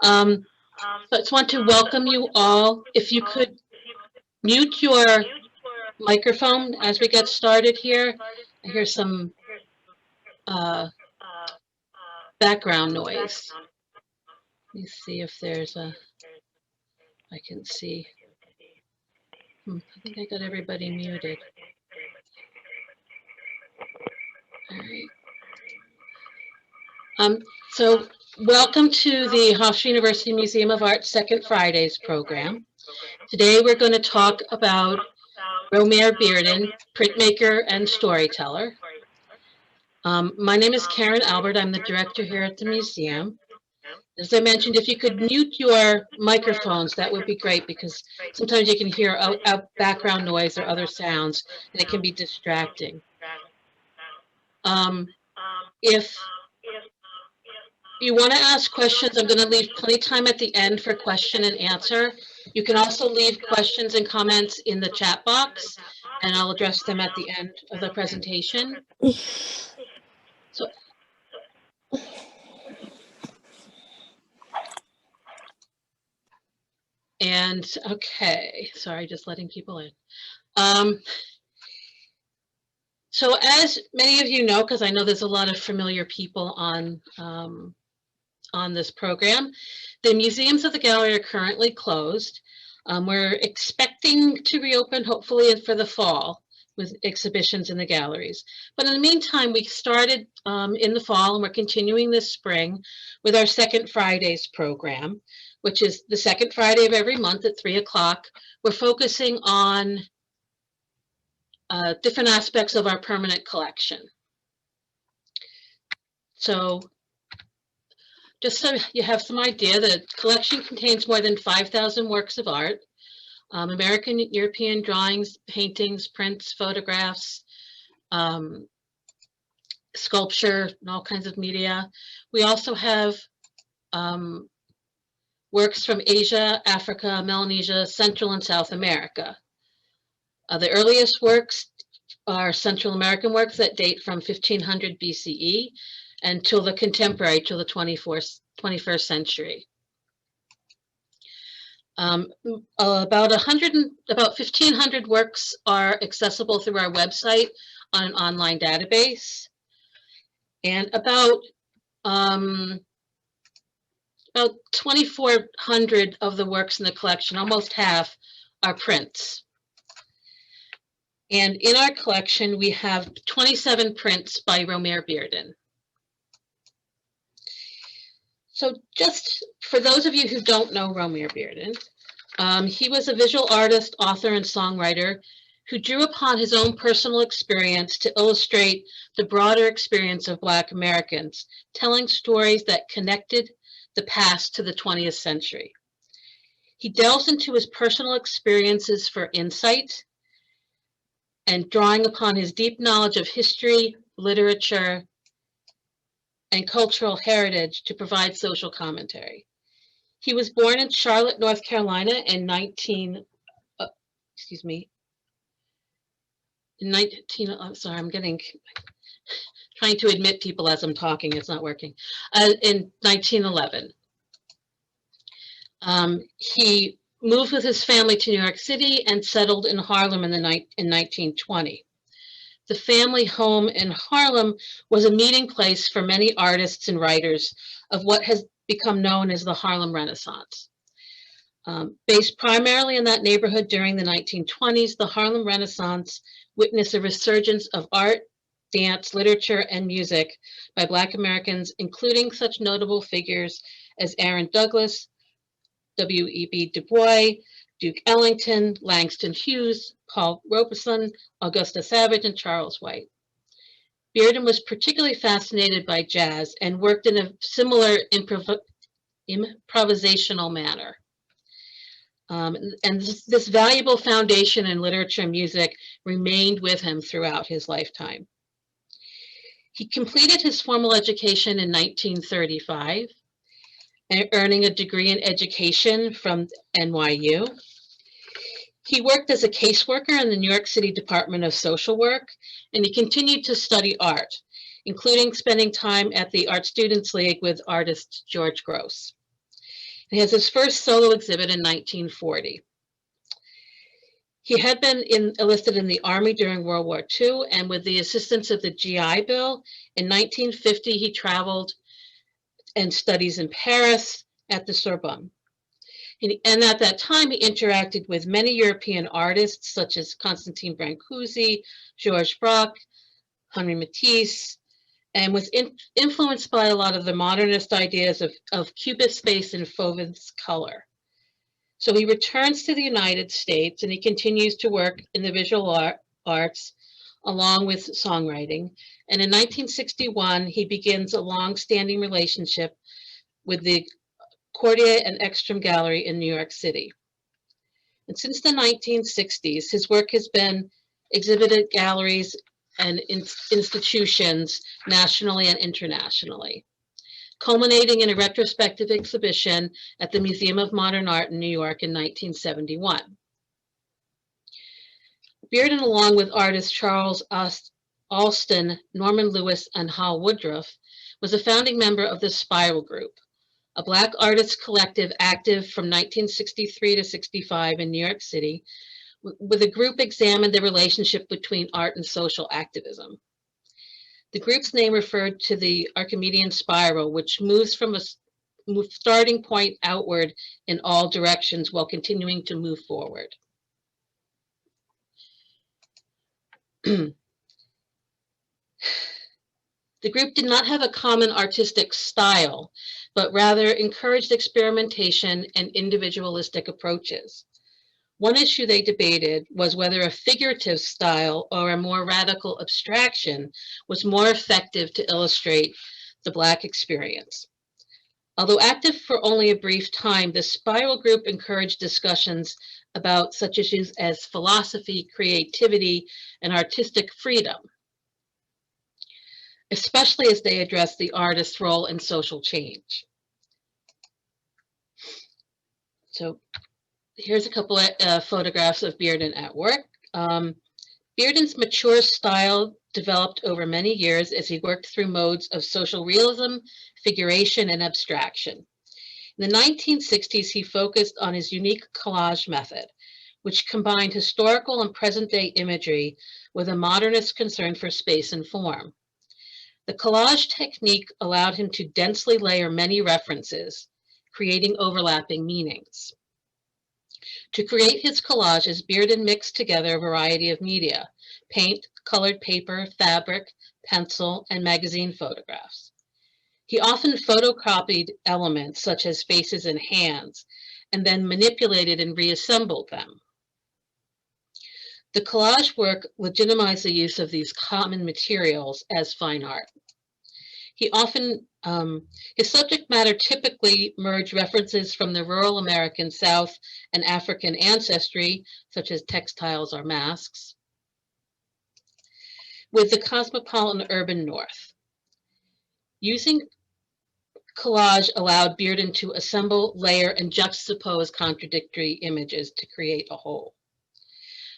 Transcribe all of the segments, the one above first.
Um, so I just want to welcome you all. If you could mute your microphone as we get started here. I hear some uh, background noise. Let me see if there's a, I can see. I think I got everybody muted. All right. So welcome to the Hofstra University Museum of Art Second Fridays program. Today we're going to talk about Romare Bearden, printmaker and storyteller. My name is Karen Albert. I'm the director here at the museum. As I mentioned, if you could mute your microphones, that would be great, because sometimes you can hear out background noise or other sounds, and it can be distracting. If you want to ask questions, I'm going to leave plenty of time at the end for question and answer. You can also leave questions and comments in the chat box, and I'll address them at the end of the presentation. So, and okay, sorry, just letting people in. So as many of you know, because I know there's a lot of familiar people on this program, the museums of the gallery are currently closed. We're expecting to reopen hopefully for the fall with exhibitions in the galleries. But in the meantime, we started in the fall, and we're continuing this spring with our Second Fridays program, which is the second Friday of every month at 3 o'clock. We're focusing on different aspects of our permanent collection. So just so you have some idea, the collection contains more than 5,000 works of art, American, European drawings, paintings, prints, photographs, sculpture, and all kinds of media. We also have works from Asia, Africa, Melanesia, Central and South America. The earliest works are Central American works that date from 1500 BCE until the contemporary, till the 21st century. About 1,500 works are accessible through our website on an online database, and about 2,400 of the works in the collection, almost half, are prints. And in our collection, we have 27 prints by Romare Bearden. So just for those of you who don't know Romare Bearden, he was a visual artist, author, and songwriter who drew upon his own personal experience to illustrate the broader experience of Black Americans, telling stories that connected the past to the 20th century. He delves into his personal experiences for insight and drawing upon his deep knowledge of history, literature, and cultural heritage to provide social commentary. He was born in Charlotte, North Carolina in 19, sorry, I'm trying to admit people as I'm talking, it's not working, in 1911. He moved with his family to New York City and settled in Harlem in 1920. The family home in Harlem was a meeting place for many artists and writers of what has become known as the Harlem Renaissance. Based primarily in that neighborhood during the 1920s, the Harlem Renaissance witnessed a resurgence of art, dance, literature, and music by Black Americans, including such notable figures as Aaron Douglas, W.E.B. Du Bois, Duke Ellington, Langston Hughes, Paul Robeson, Augusta Savage, and Charles White. Bearden was particularly fascinated by jazz and worked in a similar improvisational manner. And this valuable foundation in literature and music remained with him throughout his lifetime. He completed his formal education in 1935, earning a degree in education from NYU. He worked as a caseworker in the New York City Department of Social Work, and he continued to study art. including spending time at the Art Students League with artist George Gross. He has his first solo exhibit in 1940. He had been enlisted in the Army during World War II, and with the assistance of the GI Bill, in 1950 he traveled and studies in Paris at the Sorbonne. And at that time, he interacted with many European artists, such as Constantine Brancusi, Georges Braque, Henri Matisse, and was influenced by a lot of the modernist ideas of Cubist space and Fauvin's color. So he returns to the United States, and he continues to work in the visual arts along with songwriting. And in 1961, he begins a long-standing relationship with the Cordier and Ekstrom Gallery in New York City. And since the 1960s, his work has been exhibited at galleries and institutions nationally and internationally, culminating in a retrospective exhibition at the Museum of Modern Art in New York in 1971. Bearden, along with artists Charles Alston, Norman Lewis, and Hal Woodruff, was a founding member of the Spiral Group, a Black artists collective active from 1963 to 65 in New York City, with the group examined the relationship between art and social activism. The group's name referred to the Archimedean spiral, which moves from a starting point outward in all directions while continuing to move forward. The group did not have a common artistic style, but rather encouraged experimentation and individualistic approaches. One issue they debated was whether a figurative style or a more radical abstraction was more effective to illustrate the Black experience. Although active for only a brief time, the Spiral Group encouraged discussions about such issues as philosophy, creativity, and artistic freedom, especially as they address the artist's role in social change. So here's a couple of photographs of Bearden at work. Bearden's mature style developed over many years as he worked through modes of social realism, figuration, and abstraction. In the 1960s, he focused on his unique collage method, which combined historical and present-day imagery with a modernist concern for space and form. The collage technique allowed him to densely layer many references, creating overlapping meanings. To create his collages, Bearden mixed together a variety of media: paint, colored paper, fabric, pencil, and magazine photographs. He often photocopied elements such as faces and hands, and then manipulated and reassembled them. The collage work legitimized the use of these common materials as fine art. He often, his subject matter typically merged references from the rural American South and African ancestry, such as textiles or masks, with the cosmopolitan urban North. Using collage allowed Bearden to assemble, layer, and juxtapose contradictory images to create a whole.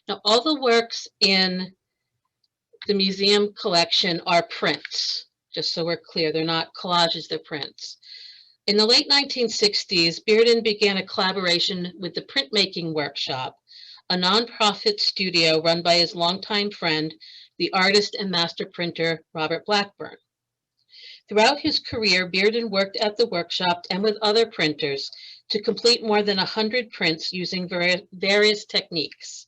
Now, all the works in the museum collection are prints. Just so we're clear, they're not collages, they're prints. In the late 1960s, Bearden began a collaboration with the Printmaking Workshop, a nonprofit studio run by his longtime friend, the artist and master printer, Robert Blackburn. Throughout his career, Bearden worked at the workshop and with other printers to complete more than 100 prints using various techniques,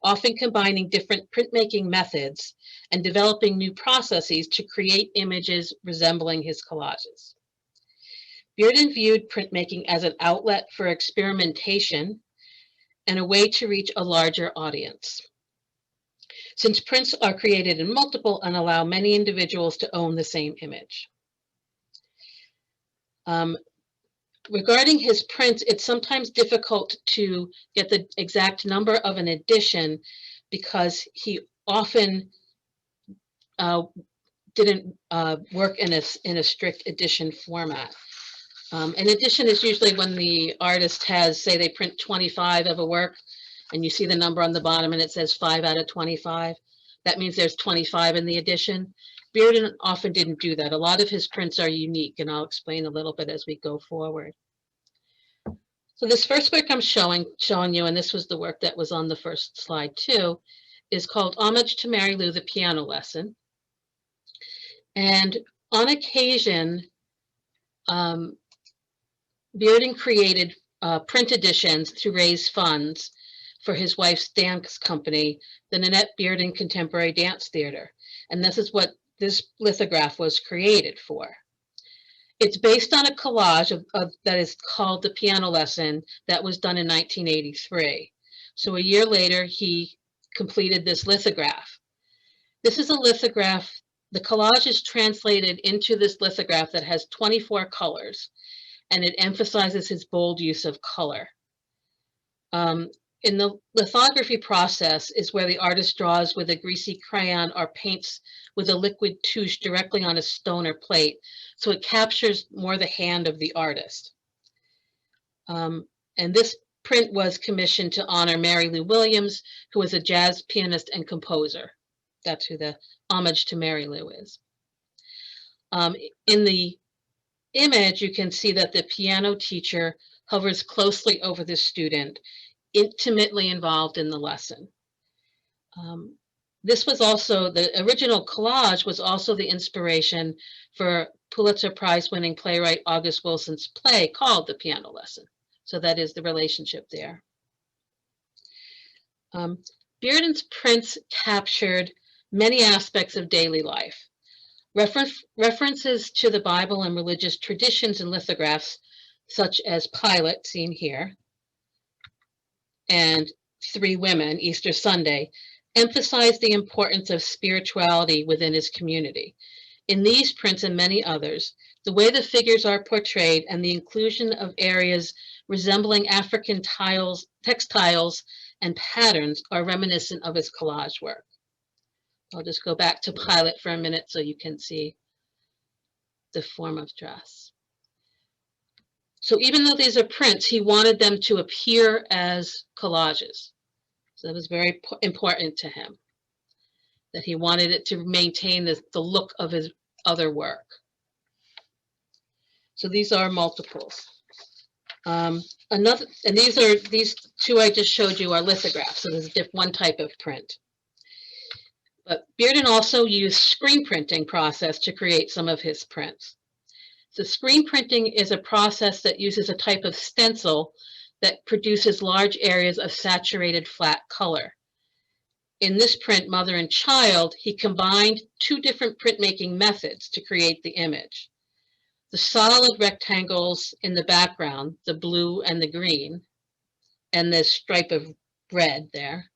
often combining different printmaking methods and developing new processes to create images resembling his collages. Bearden viewed printmaking as an outlet for experimentation and a way to reach a larger audience, since prints are created in multiple and allow many individuals to own the same image. Regarding his prints, it's sometimes difficult to get the exact number of an edition because he often didn't work in a strict edition format. An edition is usually when the artist has, say they print 25 of a work and you see the number on the bottom and it says 5 out of 25. That means there's 25 in the edition. Bearden often didn't do that. A lot of his prints are unique, and I'll explain a little bit as we go forward. So this first work I'm showing you, and this was the work that was on the first slide too, is called Homage to Mary Lou, the Piano Lesson. And on occasion, Bearden created print editions to raise funds for his wife's dance company, the Nanette Bearden Contemporary Dance Theater. And this is what this lithograph was created for. It's based on a collage that is called The Piano Lesson that was done in 1983. So a year later, he completed this lithograph. This is a lithograph. The collage is translated into this lithograph that has 24 colors, and it emphasizes his bold use of color. In the lithography process is where the artist draws with a greasy crayon or paints with a liquid touche directly on a stone or plate, so it captures more the hand of the artist. And this print was commissioned to honor Mary Lou Williams, who was a jazz pianist and composer. That's who the Homage to Mary Lou is. In the image, you can see that the piano teacher hovers closely over the student, intimately involved in the lesson. This was also, the original collage was also the inspiration for Pulitzer Prize winning playwright August Wilson's play called The Piano Lesson. So that is the relationship there. Bearden's prints captured many aspects of daily life. References to the Bible and religious traditions in lithographs, such as Pilate, seen here, and Three Women, Easter Sunday, emphasized the importance of spirituality within his community. In these prints and many others, the way the figures are portrayed and the inclusion of areas resembling African textiles and patterns are reminiscent of his collage work. I'll just go back to Pilate for a minute so you can see the form of dress. So even though these are prints, he wanted them to appear as collages. So that was very important to him, that he wanted it to maintain the look of his other work. So these are multiples. These two I just showed you are lithographs. So there's one type of print. But Bearden also used screen printing process to create some of his prints. So screen printing is a process that uses a type of stencil that produces large areas of saturated flat color. In this print, Mother and Child, he combined two different printmaking methods to create the image. The solid rectangles in the background, the blue and the green, and this stripe of red there,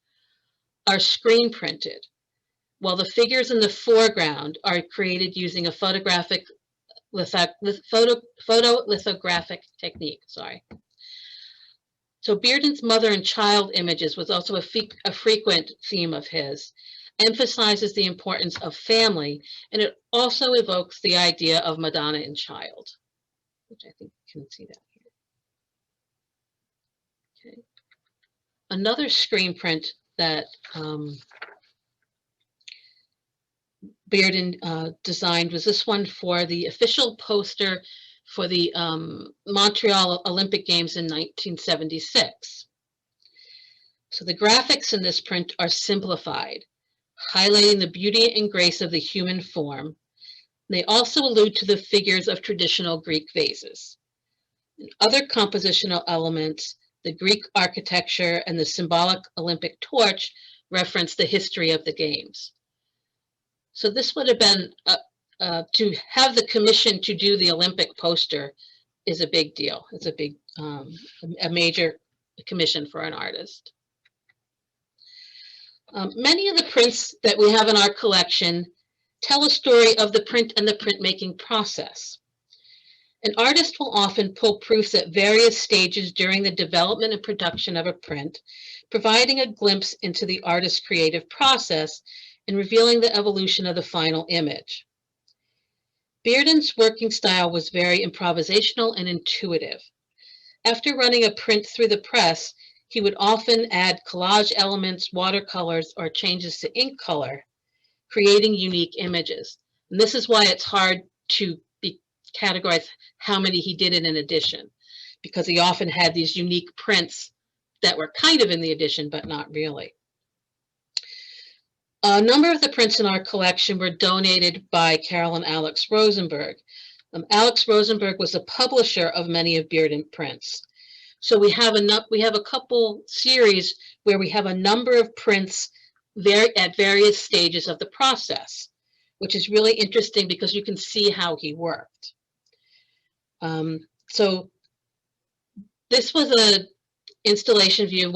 are screen printed, while the figures in the foreground are created using a photolithographic technique. So Bearden's Mother and Child images was also a frequent theme of his, emphasizes the importance of family, and it also evokes the idea of Madonna and Child, which I think you can see that here. Okay. Another screen print that Bearden designed was this one for the official poster for the Montreal Olympic Games in 1976. So the graphics in this print are simplified, highlighting the beauty and grace of the human form. They also allude to the figures of traditional Greek vases. In other compositional elements, the Greek architecture and the symbolic Olympic torch reference the history of the games. So this would have been, to have the commission to do the Olympic poster is a big deal. It's a big, a major commission for an artist. Many of the prints that we have in our collection tell a story of the print and the printmaking process. An artist will often pull proofs at various stages during the development and production of a print, providing a glimpse into the artist's creative process and revealing the evolution of the final image. Bearden's working style was very improvisational and intuitive. After running a print through the press, he would often add collage elements, watercolors, or changes to ink color, creating unique images. And this is why it's hard to categorize how many he did in an edition, because he often had these unique prints that were kind of in the edition, but not really. A number of the prints in our collection were donated by Carol and Alex Rosenberg. Alex Rosenberg was a publisher of many of Bearden prints. So we have a couple series where we have a number of prints at various stages of the process, which is really interesting because you can see how he worked. So this was a installation view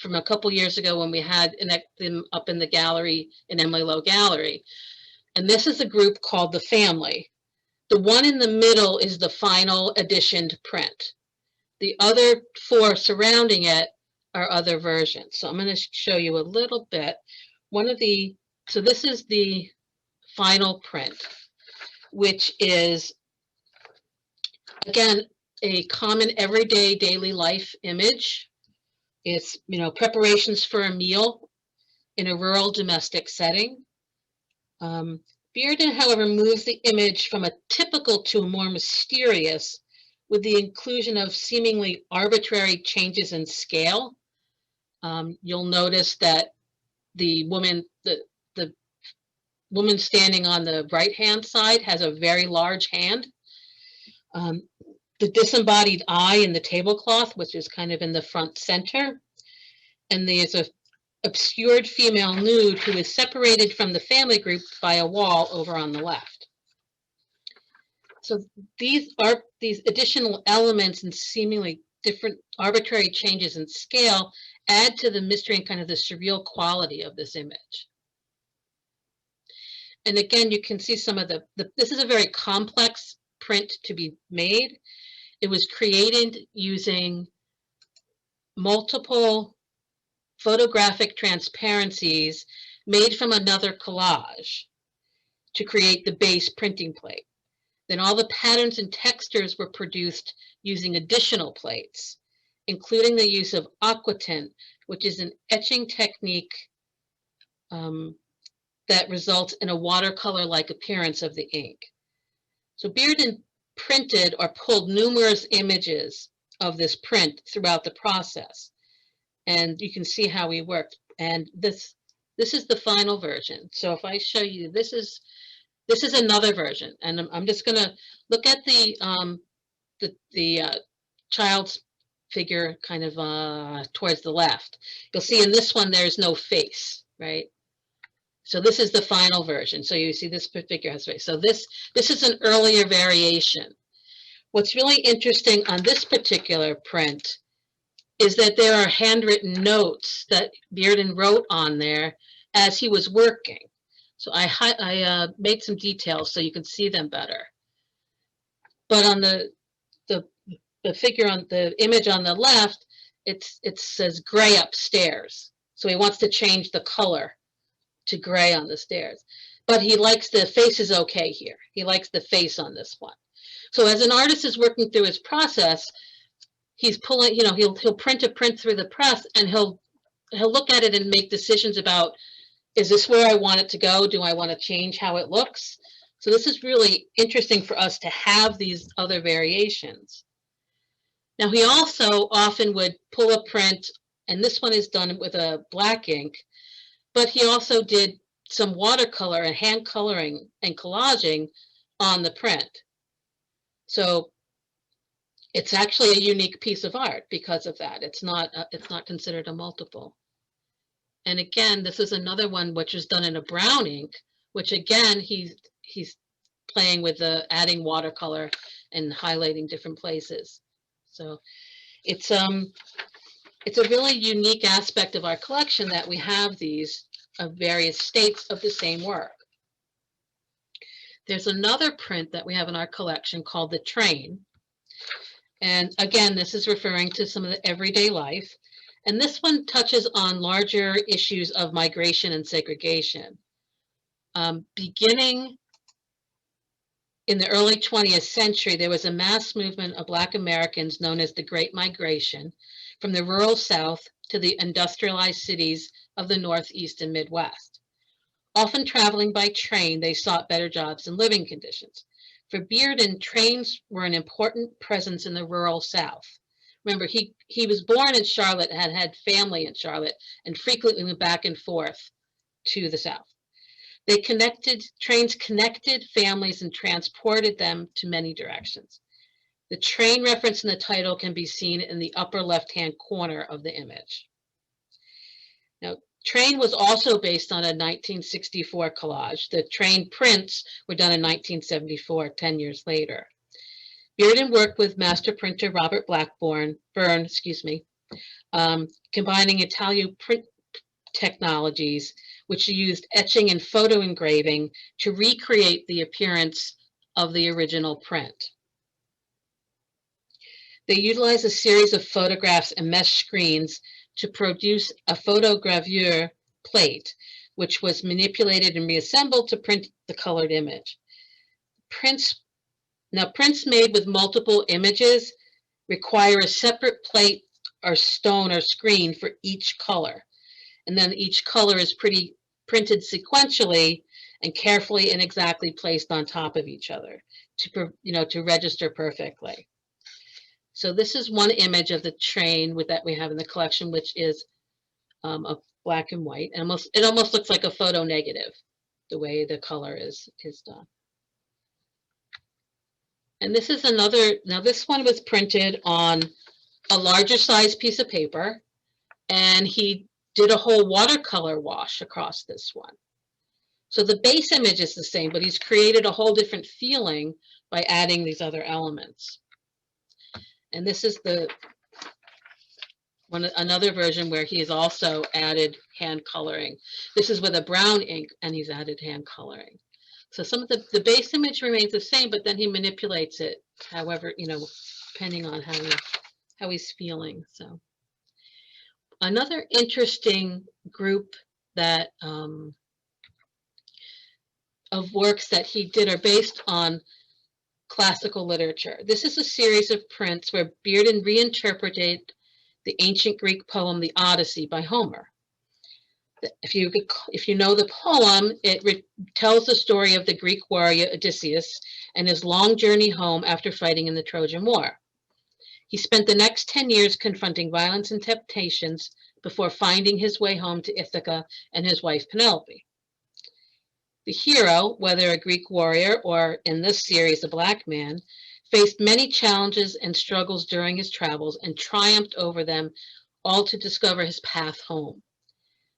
from a couple years ago when we had them up in the gallery in Emily Lowe Gallery. And this is a group called The Family. The one in the middle is the final editioned print. The other 4 surrounding it are other versions. So I'm going to show you a little bit. So this is the final print, which is, again, a common everyday daily life image. It's, preparations for a meal in a rural domestic setting. Bearden, however, moves the image from a typical to a more mysterious, with the inclusion of seemingly arbitrary changes in scale. You'll notice that the woman standing on the right-hand side has a very large hand. The disembodied eye in the tablecloth, which is kind of in the front center. And there's a obscured female nude who is separated from the family group by a wall over on the left. So these additional elements and seemingly different arbitrary changes in scale add to the mystery and kind of the surreal quality of this image. And again, you can see some of this is a very complex print to be made. It was created using multiple photographic transparencies made from another collage to create the base printing plate. Then all the patterns and textures were produced using additional plates, including the use of aquatint, which is an etching technique that results in a watercolor-like appearance of the ink. So Bearden printed or pulled numerous images of this print throughout the process. And you can see how he worked. And this is the final version. So if I show you, this is another version. And I'm just going to look at the child's figure kind of towards the left. You'll see in this one, there's no face, right? So this is the final version. So you see this figure has face. So this is an earlier variation. What's really interesting on this particular print is that there are handwritten notes that Bearden wrote on there as he was working. So I made some details so you can see them better. But on the figure on the image on the left, it says gray upstairs. So he wants to change the color to gray on the stairs. But he likes the face is okay here. He likes the face on this one. So as an artist is working through his process, he's pulling, he'll print a print through the press and he'll look at it and make decisions about, is this where I want it to go? Do I want to change how it looks? So this is really interesting for us to have these other variations. Now he also often would pull a print, and this one is done with a black ink, but he also did some watercolor and hand coloring and collaging on the print. So it's actually a unique piece of art because of that. It's not considered a multiple. And again, this is another one which is done in a brown ink, which again, he's playing with the adding watercolor and highlighting different places. So it's a really unique aspect of our collection that we have these of various states of the same work. There's another print that we have in our collection called The Train. And again, this is referring to some of the everyday life. And this one touches on larger issues of migration and segregation. Beginning in the early 20th century, there was a mass movement of Black Americans known as the Great Migration from the rural South to the industrialized cities of the Northeast and Midwest. Often traveling by train, they sought better jobs and living conditions. For Bearden, trains were an important presence in the rural South. Remember, he was born in Charlotte, had family in Charlotte, and frequently went back and forth to the South. Trains connected families and transported them to many directions. The train reference in the title can be seen in the upper left-hand corner of the image. Now, train was also based on a 1964 collage. The train prints were done in 1974, 10 years later. Bearden worked with master printer Robert Byrne, combining Italian print technologies, which used etching and photo engraving to recreate the appearance of the original print. They utilized a series of photographs and mesh screens to produce a photogravure plate, which was manipulated and reassembled to print the colored image. Prints made with multiple images require a separate plate or stone or screen for each color. And then each color is printed sequentially and carefully and exactly placed on top of each other to register perfectly. So this is one image of the train that we have in the collection, which is a black and white. And it almost looks like a photo negative, the way the color is done. And this is now this one was printed on a larger size piece of paper, and he did a whole watercolor wash across this one. So the base image is the same, but he's created a whole different feeling by adding these other elements. And this is another version where he has also added hand coloring. This is with a brown ink, and he's added hand coloring. So some of the base image remains the same, but then he manipulates it, however, depending on how he's feeling. So another interesting group that of works that he did are based on classical literature. This is a series of prints where Bearden reinterpreted the ancient Greek poem, The Odyssey by Homer. If you know the poem, it tells the story of the Greek warrior Odysseus and his long journey home after fighting in the Trojan War. He spent the next 10 years confronting violence and temptations before finding his way home to Ithaca and his wife Penelope. The hero, whether a Greek warrior or in this series a black man, faced many challenges and struggles during his travels and triumphed over them, all to discover his path home.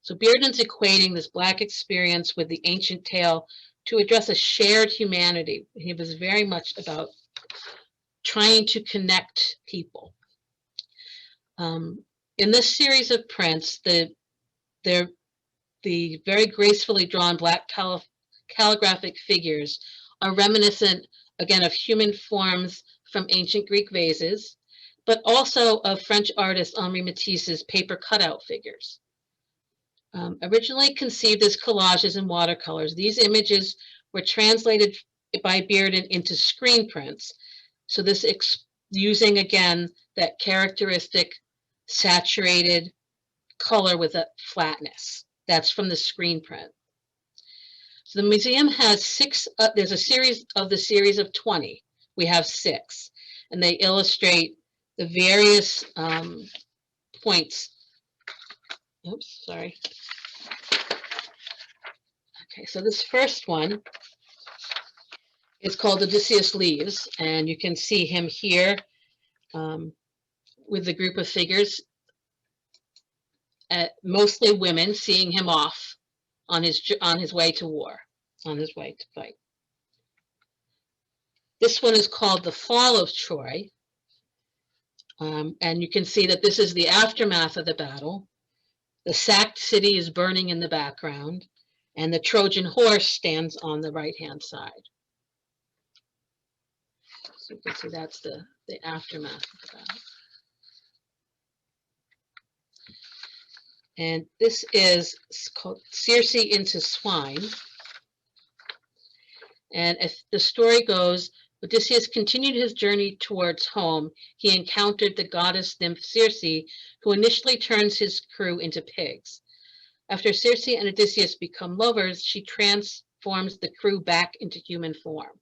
So Bearden's equating this black experience with the ancient tale to address a shared humanity. He was very much about trying to connect people. In this series of prints, the very gracefully drawn black calligraphic figures are reminiscent, again, of human forms from ancient Greek vases, but also of French artist Henri Matisse's paper cutout figures. Originally conceived as collages in watercolors, these images were translated by Bearden into screen prints. So this using, again, that characteristic saturated color with a flatness. That's from the screen print. So the museum has there's a series of 20. We have 6, and they illustrate the various points. Oops, sorry. Okay, so this first one is called Odysseus Leaves, and you can see him here with the group of figures, mostly women, seeing him off on his way to war, on his way to fight. This one is called The Fall of Troy, and you can see that this is the aftermath of the battle. The sacked city is burning in the background, and the Trojan horse stands on the right-hand side. So you can see that's the aftermath of the battle. And this is called Circe into Swine. And if the story goes, Odysseus continued his journey towards home. He encountered the goddess nymph Circe, who initially turns his crew into pigs. After Circe and Odysseus become lovers, she transforms the crew back into human form.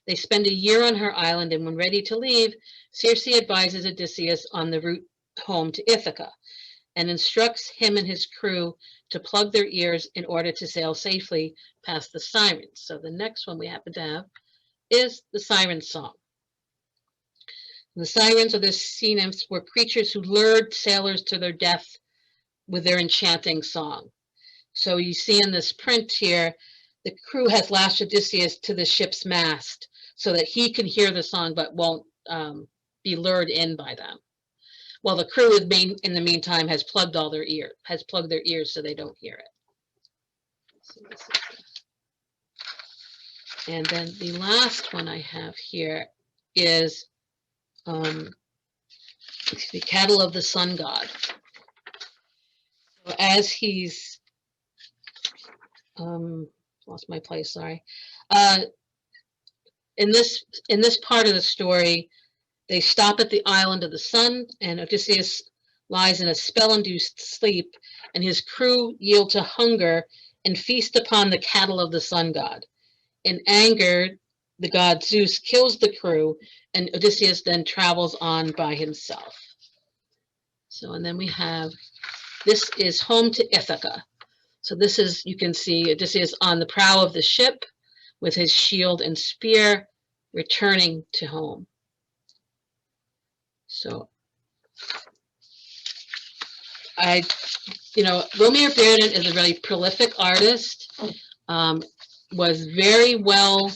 They spend a year on her island, and when ready to leave, Circe advises Odysseus on the route home to Ithaca and instructs him and his crew to plug their ears in order to sail safely past the sirens. So the next one we happen to have is the Siren Song. The sirens, or the sea nymphs, were creatures who lured sailors to their death with their enchanting song. So you see in this print here, the crew has lashed Odysseus to the ship's mast so that he can hear the song but won't be lured in by them. Well, the crew in the meantime has plugged their ears so they don't hear it. So and then the last one I have here is the cattle of the sun god. So as he's lost my place, sorry. In this part of the story, they stop at the island of the sun, and Odysseus lies in a spell-induced sleep, and his crew yield to hunger and feast upon the cattle of the sun god. In anger, the god Zeus kills the crew, and Odysseus then travels on by himself. So, and then we have, this is home to Ithaca. So this is, you can see Odysseus on the prow of the ship with his shield and spear, returning to home. So Romeo Bearden is a really prolific artist, was very well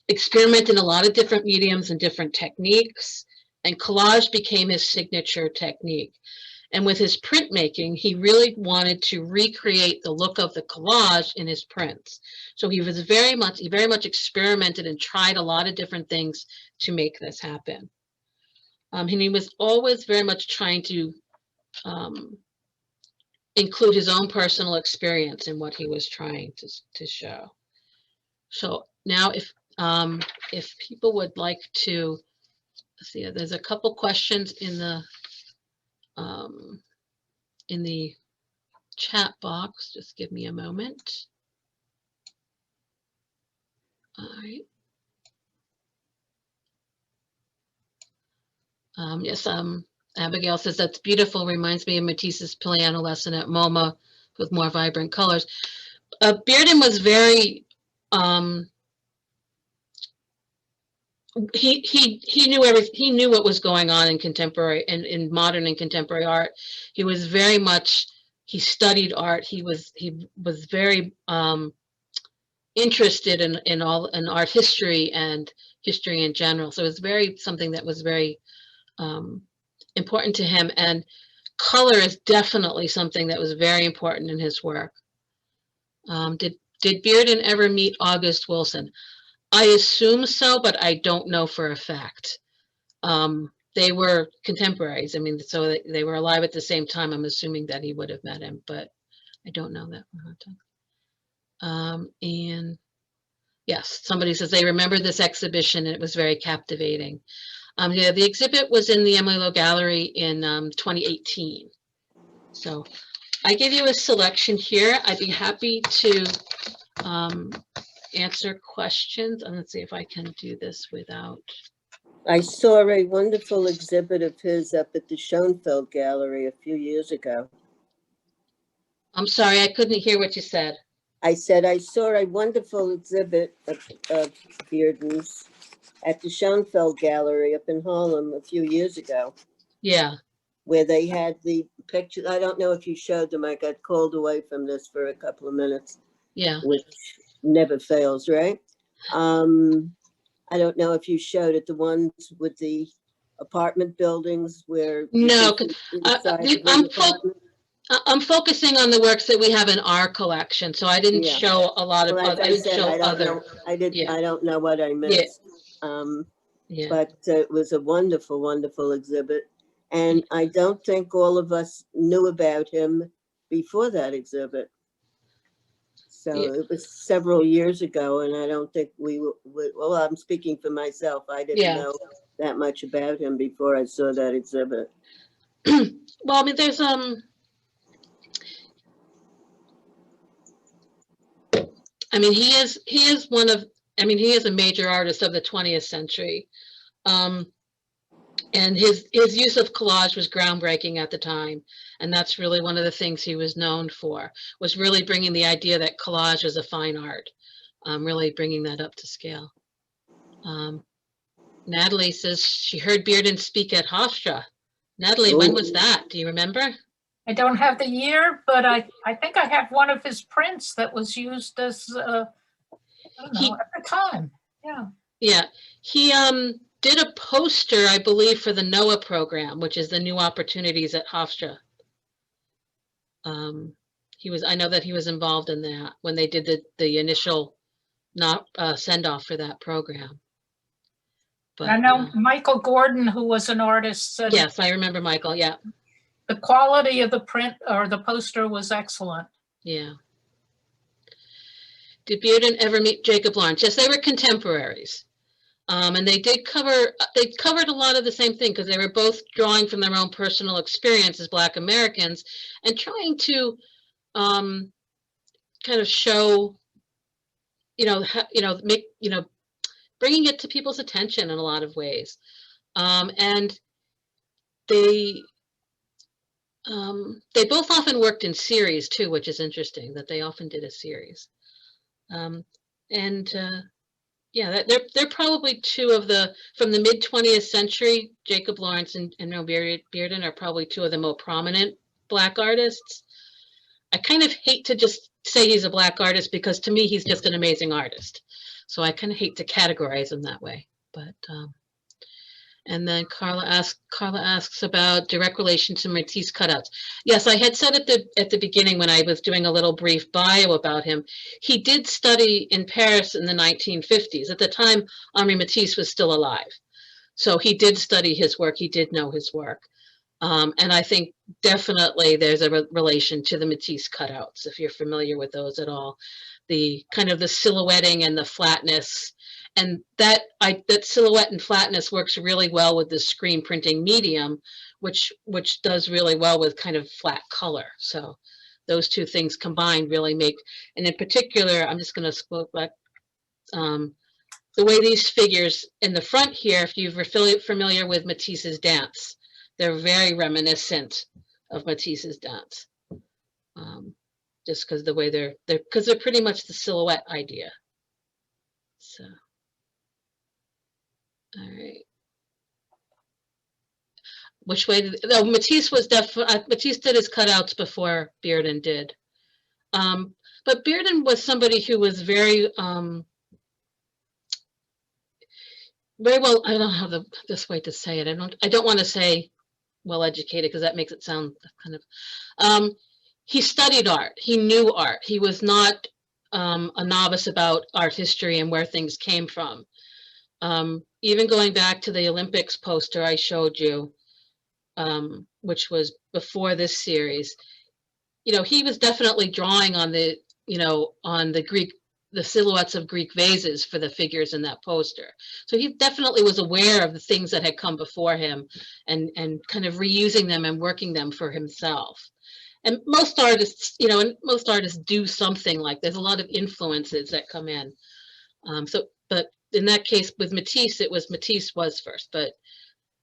experimented in a lot of different mediums and different techniques, and collage became his signature technique. And with his printmaking, he really wanted to recreate the look of the collage in his prints. So he very much experimented and tried a lot of different things to make this happen. And he was always very much trying to include his own personal experience in what he was trying to show. So now if people would like to, let's see, there's a couple questions in the chat box. Just give me a moment. All right. Yes, Abigail says that's beautiful. Reminds me of Matisse's piano lesson at MoMA with more vibrant colors. Bearden was very he knew everything. He knew what was going on in contemporary and in modern and contemporary art. He was very much, he studied art. He was very interested in art history and history in general. So it was something that was very important to him. And color is definitely something that was very important in his work. Did Bearden ever meet August Wilson? I assume so, but I don't know for a fact. They were contemporaries. I mean, so they were alive at the same time. I'm assuming that he would have met him, but I don't know that. And yes, somebody says they remember this exhibition and it was very captivating. Yeah, the exhibit was in the Emily Lowe Gallery in 2018. So I gave you a selection here. I'd be happy to answer questions. And let's see if I can do this without. I saw a wonderful exhibit of his up at the Schoenfeld Gallery a few years ago. I'm sorry, I couldn't hear what you said. I said I saw a wonderful exhibit of Bearden's at the Schoenfeld Gallery up in Harlem a few years ago. Yeah. Where they had the pictures. I don't know if you showed them. I got called away from this for a couple of minutes. Yeah. Which never fails, right? I don't know if you showed it, the ones with the apartment buildings where. No, I'm focusing on the works that we have in our collection, so I didn't show a lot of. Well, I don't know what I missed. Yeah. But it was a wonderful, wonderful exhibit, and I don't think all of us knew about him before that exhibit. So it was several years ago, and I don't think well, I'm speaking for myself. I didn't know that much about him before I saw that exhibit. Well, I mean, there's I mean, he is one of, I mean, he is a major artist of the 20th century. And his use of collage was groundbreaking at the time. And that's really one of the things he was known for, was really bringing the idea that collage is a fine art, really bringing that up to scale. Natalie says she heard Bearden speak at Hofstra. Natalie, when was that? Do you remember? I don't have the year, but I think I have one of his prints that was used as, I don't know, at the time. Yeah. Yeah. He did a poster, I believe, for the NOAA program, which is the New Opportunities at Hofstra. I know that he was involved in that when they did the initial send-off for that program. But I know Michael Gordon, who was an artist, said, yes, I remember Michael. Yeah. The quality of the print or the poster was excellent. Yeah. Did Bearden ever meet Jacob Lawrence? Yes, they were contemporaries. And they covered a lot of the same thing, because they were both drawing from their own personal experience as Black Americans and trying to kind of show, bringing it to people's attention in a lot of ways. And they both often worked in series too, which is interesting that they often did a series. Yeah, they're probably two of from the mid 20th century. Jacob Lawrence and Noam Bearden are probably two of the more prominent Black artists. I kind of hate to just say he's a Black artist, because to me he's just an amazing artist. So I kind of hate to categorize him that way. But and then Carla asks about direct relation to Matisse cutouts. Yes, I had said at the beginning when I was doing a little brief bio about him, he did study in Paris in the 1950s. At the time, Henri Matisse was still alive. So he did study his work. He did know his work. And I think definitely there's a relation to the Matisse cutouts, if you're familiar with those at all. The kind of the silhouetting and the flatness. And that silhouette and flatness works really well with the screen printing medium, which does really well with kind of flat color. So those two things combined really make, and in particular, I'm just going to scroll back, the way these figures in the front here, if you're familiar with Matisse's dance, they're very reminiscent of Matisse's dance. Just because the way they're pretty much the silhouette idea. So. All right. Which way Matisse was Matisse did his cutouts before Bearden did. But Bearden was somebody who was very well, I don't know how this way to say it. I don't want to say well educated, because that makes it sound kind of he studied art. He knew art. He was not a novice about art history and where things came from. Even going back to the Olympics poster I showed you, which was before this series, he was definitely drawing on the silhouettes of Greek vases for the figures in that poster. So he definitely was aware of the things that had come before him and kind of reusing them and working them for himself. And most artists, most artists do something like, there's a lot of influences that come in. But in that case with Matisse, Matisse was first, but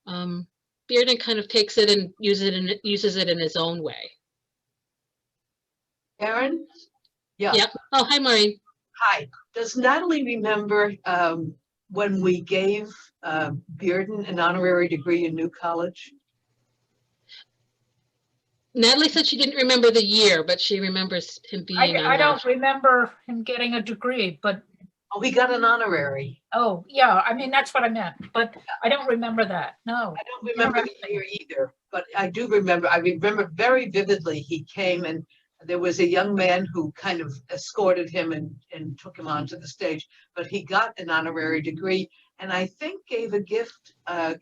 Bearden kind of takes it and uses it in his own way. Erin? Yeah. Yeah. Oh, hi, Maureen. Hi. Does Natalie remember when we gave Bearden an honorary degree in New College? Natalie said she didn't remember the year, but she remembers him being I don't remember him getting a degree, but... Oh, he got an honorary. Oh, yeah. I mean, that's what I meant, but I don't remember that. No. I don't remember the year either, but I remember very vividly he came and there was a young man who kind of escorted him and took him onto the stage, but he got an honorary degree and I think gave a gift,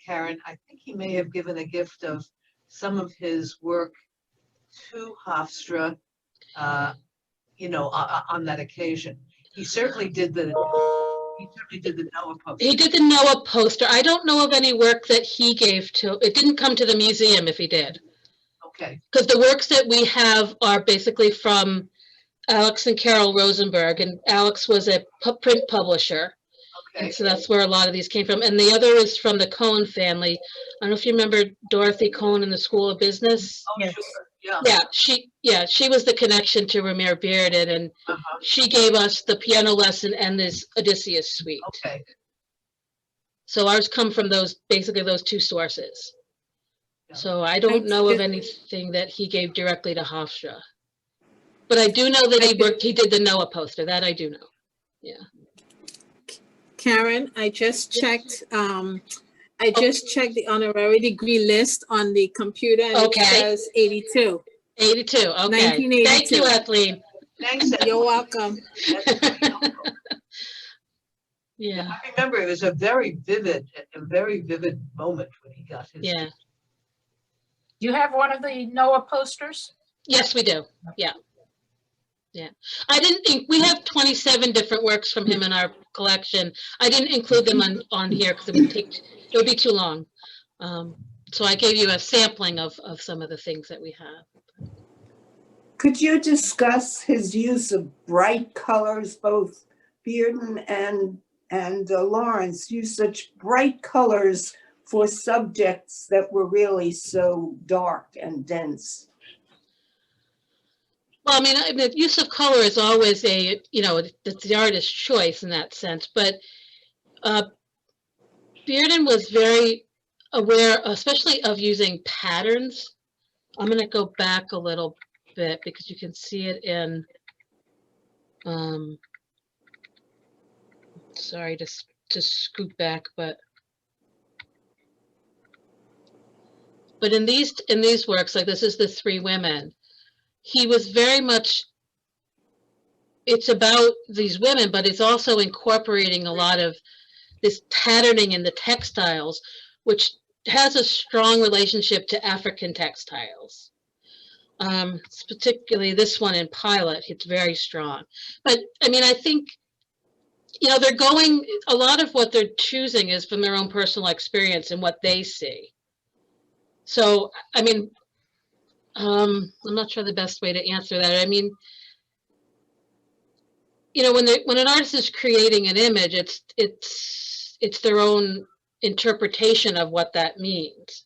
Karen, I think he may have given a gift of some of his work to Hofstra, on that occasion. He certainly did the NOAA poster. He did the NOAA poster. I don't know of any work that he gave to, it didn't come to the museum if he did. Okay, Because the works that we have are basically from Alex and Carol Rosenberg, and Alex was a print publisher. okay. And so that's where a lot of these came from. And the other is from the Cohen family. I don't know if you remember Dorothy Cohen in the School of Business. Oh, Yes. sure, yeah. She was the connection to Ramir Bearden, and Uh-huh. she gave us the piano lesson and this Odysseus suite. Okay, So ours come from basically those two sources. Yeah. So I don't know of anything that he gave directly to Hofstra. But I do know that he did the Noah poster. That I do know. Yeah. Karen, I just checked the honorary degree list on the computer and Okay. it says 82. 82. Okay. 1982. Thank you, Kathleen. thanks. You're welcome. That's very helpful. Yeah. I remember it was a very vivid moment when he got his. Yeah. Do you have one of the Noah posters? Yes, we do. Yeah. Yeah. I didn't think we have 27 different works from him in our collection. I didn't include them on here because it would be too long. So I gave you a sampling of some of the things that we have. Could you discuss his use of bright colors? Both Bearden and Lawrence used such bright colors for subjects that were really so dark and dense. Well, I mean, the use of color is always it's the artist's choice in that sense. But Bearden was very aware, especially of using patterns. I'm going to go back a little bit because you can see it in, sorry to scoot back, but in these works, like this is the Three Women, he was very much, it's about these women, but it's also incorporating a lot of this patterning in the textiles, which has a strong relationship to African textiles. Particularly this one in Pilot, it's very strong. But I mean, I think, they're going, a lot of what they're choosing is from their own personal experience and what they see. So, I mean, I'm not sure the best way to answer that. I mean, when an artist is creating an image, it's their own interpretation of what that means.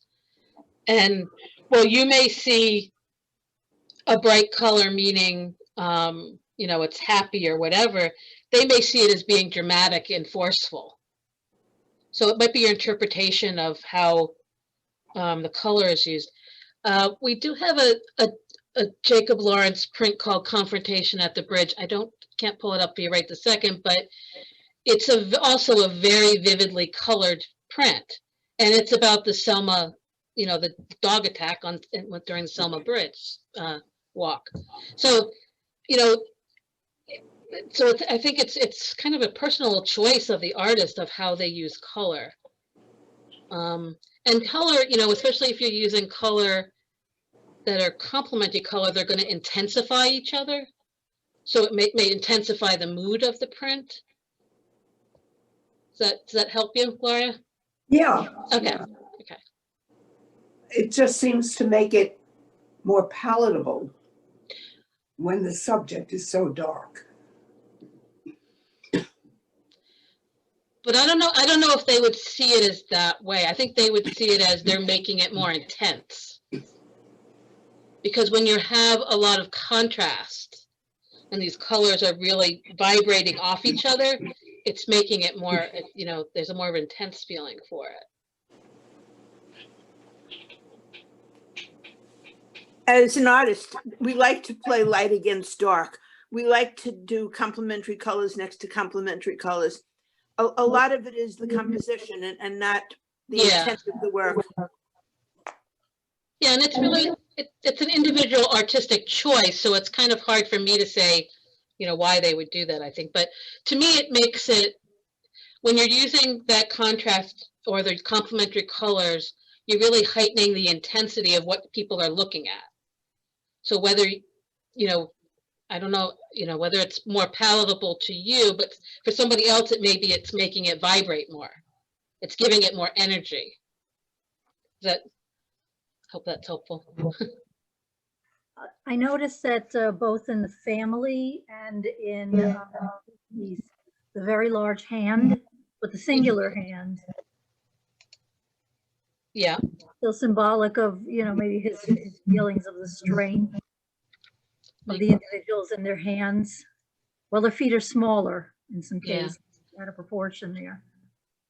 And well, you may see a bright color meaning, it's happy or whatever. They may see it as being dramatic and forceful. So it might be your interpretation of how the color is used. We do have a Jacob Lawrence print called Confrontation at the Bridge. Can't pull it up for you right this second, but it's also a very vividly colored print. And it's about the Selma, the dog attack during the Selma Bridge walk. So, I think it's kind of a personal choice of the artist of how they use color. And color, especially if you're using color that are complementary color, they're going to intensify each other. So it may intensify the mood of the print. Does that help you, Gloria? Yeah. Okay. Yeah. Okay. It just seems to make it more palatable when the subject is so dark. But I don't know if they would see it as that way. I think they would see it as they're making it more intense. Because when you have a lot of contrast and these colors are really vibrating off each other, it's making it more, there's a more intense feeling for it. As an artist, we like to play light against dark. We like to do complementary colors next to complementary colors. A lot of it is the composition and not the intent of the work. Yeah, and it's really, it's an individual artistic choice, so it's kind of hard for me to say, why they would do that, I think. But to me, it makes it, when you're using that contrast or the complementary colors, you're really heightening the intensity of what people are looking at. So whether, I don't know, whether it's more palatable to you, but for somebody else, it's making it vibrate more. It's giving it more energy. Hope that's helpful. I noticed that both in the family and in the very large hand with the singular hand, Yeah, still symbolic of, maybe his feelings of the strain of the individuals in their hands. Well, their feet are smaller in some Yeah. cases, out of proportion there.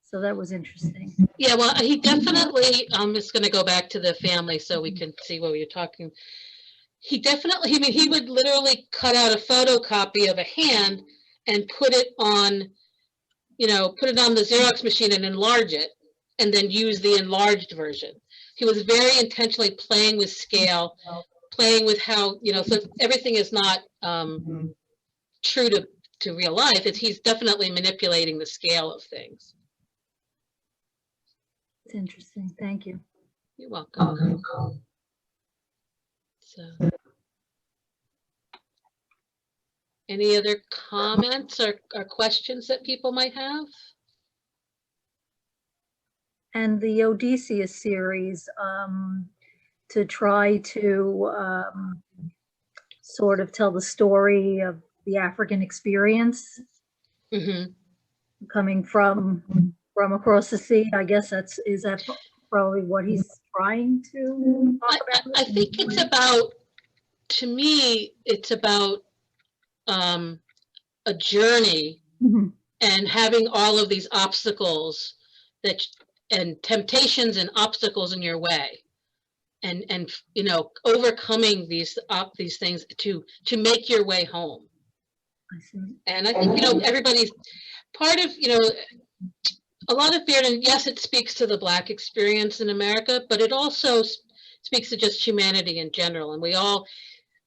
So that was interesting. yeah, well, he definitely, I'm just gonna go back to the family so we can see what you're talking. He definitely, I mean, he would literally cut out a photocopy of a hand and put it on, put it on the Xerox machine and enlarge it, and then use the enlarged version. He was very intentionally playing with scale, playing with how, so everything is not true to real life. He's definitely manipulating the scale of things. It's interesting. Thank you. You're welcome. So, any other comments or questions that people might have? And the Odysseus series, to try to sort of tell the story of the African experience, coming from across the sea. I guess is that probably what he's trying to talk about? I think it's about, to me, it's about a journey and having all of these obstacles and temptations and obstacles in your way, and overcoming these things to make your way home. I see. And I think everybody's part of a lot of Bearden. Yes, it speaks to the Black experience in America, but it also speaks to just humanity in general. And we all,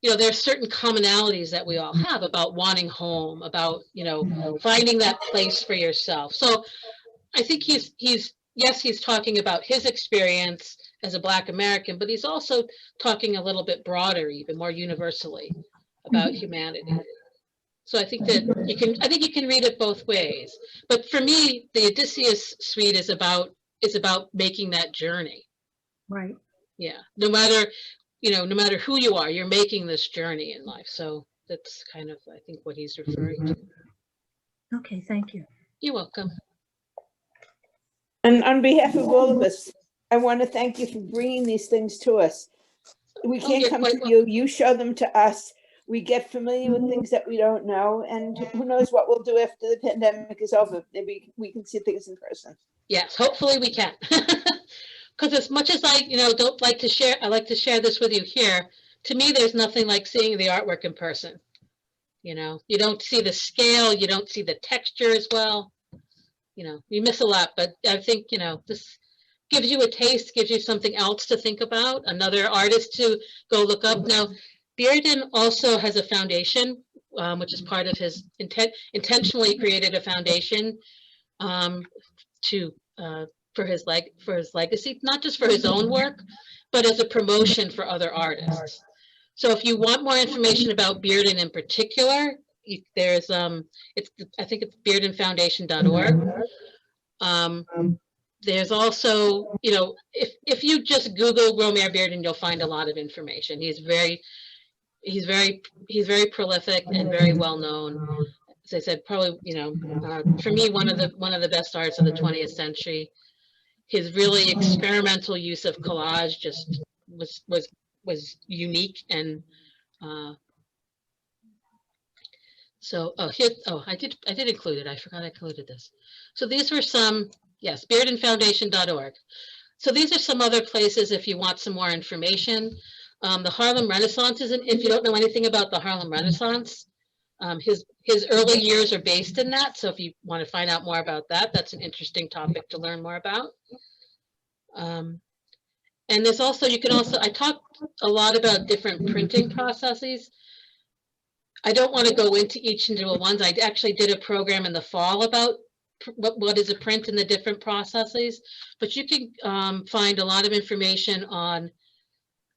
there are certain commonalities that we all have about wanting home, about finding that place for yourself. So I think he's talking about his experience as a Black American, but he's also talking a little bit broader, even more universally, about humanity. So I think that you can read it both ways. But for me, the Odysseus suite is about making that journey. Right. Yeah. No matter who you are, you're making this journey in life. So that's kind of, I think, what he's referring to. Okay. Thank you. You're welcome. And on behalf of all of us, I want to thank you for bringing these things to us. We can't come to you. You show them to us. We get familiar with things that we don't know. And who knows what we'll do after the pandemic is over. Maybe we can see things in person. Yes, hopefully we can. Because as much as I, don't like to share, I like to share this with you here. To me, there's nothing like seeing the artwork in person. You don't see the scale. You don't see the texture as well. You miss a lot, but I think, this gives you a taste, gives you something else to think about, another artist to go look up. Now, Bearden also has a foundation, which is part of his intentionally created a foundation for his legacy, not just for his own work, but as a promotion for other artists. So if you want more information about Bearden in particular, there's I think it's beardenfoundation.org. There's also, if you just Google Romare Bearden, you'll find a lot of information. He's very prolific and very well known. As I said, probably, for me, one of the best artists of the 20th century. His really experimental use of collage just was unique. And I did include it. I forgot I included this. So these were some, yes, beardenfoundation.org. So these are some other places if you want some more information. The Harlem Renaissance if you don't know anything about the Harlem Renaissance, his early years are based in that. So if you want to find out more about that, that's an interesting topic to learn more about. And there's also, I talked a lot about different printing processes. I don't want to go into each individual ones. I actually did a program in the fall about what is a print and the different processes, but you can find a lot of information on,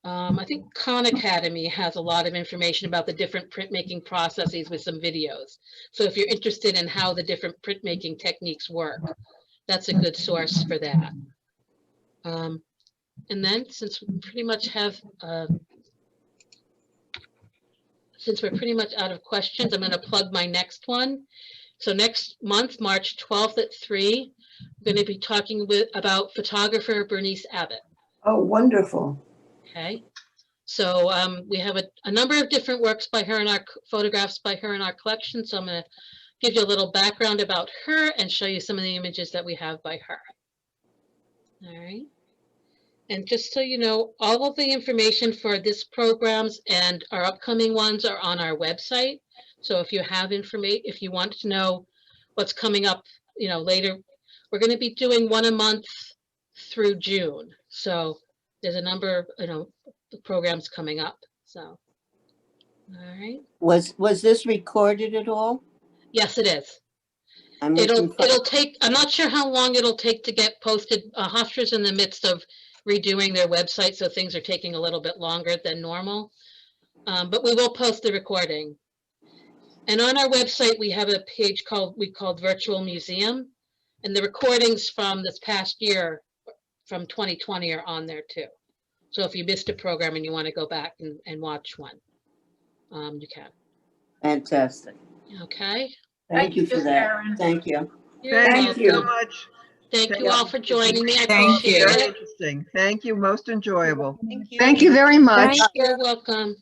I think Khan Academy has a lot of information about the different printmaking processes with some videos. So if you're interested in how the different printmaking techniques work, that's a good source for that. And then since we pretty much have since we're pretty much out of questions, I'm going to plug my next one. So next month, March 12th at 3, I'm going to be talking about photographer Bernice Abbott. Oh, wonderful. Okay. So we have a number of different works by her and our photographs by her in our collection. So I'm going to give you a little background about her and show you some of the images that we have by her. All right. And just so you know, all of the information for this programs and our upcoming ones are on our website. So if you have information, if you want to know what's coming up, you know, later, we're going to be doing one a month through June. So there's a number, you know, programs coming up. So, all right. Was this recorded at all? Yes, it is. I'm It'll take, I'm not sure how long it'll take to get posted. Hofstra's in the midst of redoing their website, so things are taking a little bit longer than normal. But we will post the recording. And on our website, we have a page called Virtual Museum, and the recordings from this past year, from 2020, are on there too. So if you missed a program and you want to go back and watch one, you can. Fantastic. Okay. Thank you for that. Karen. Thank you. You're Thank welcome. you. So much. Thank you all for joining me. I Thank appreciate Very it. interesting. Thank you. Most enjoyable. Thank you. Thank you very much. You're welcome.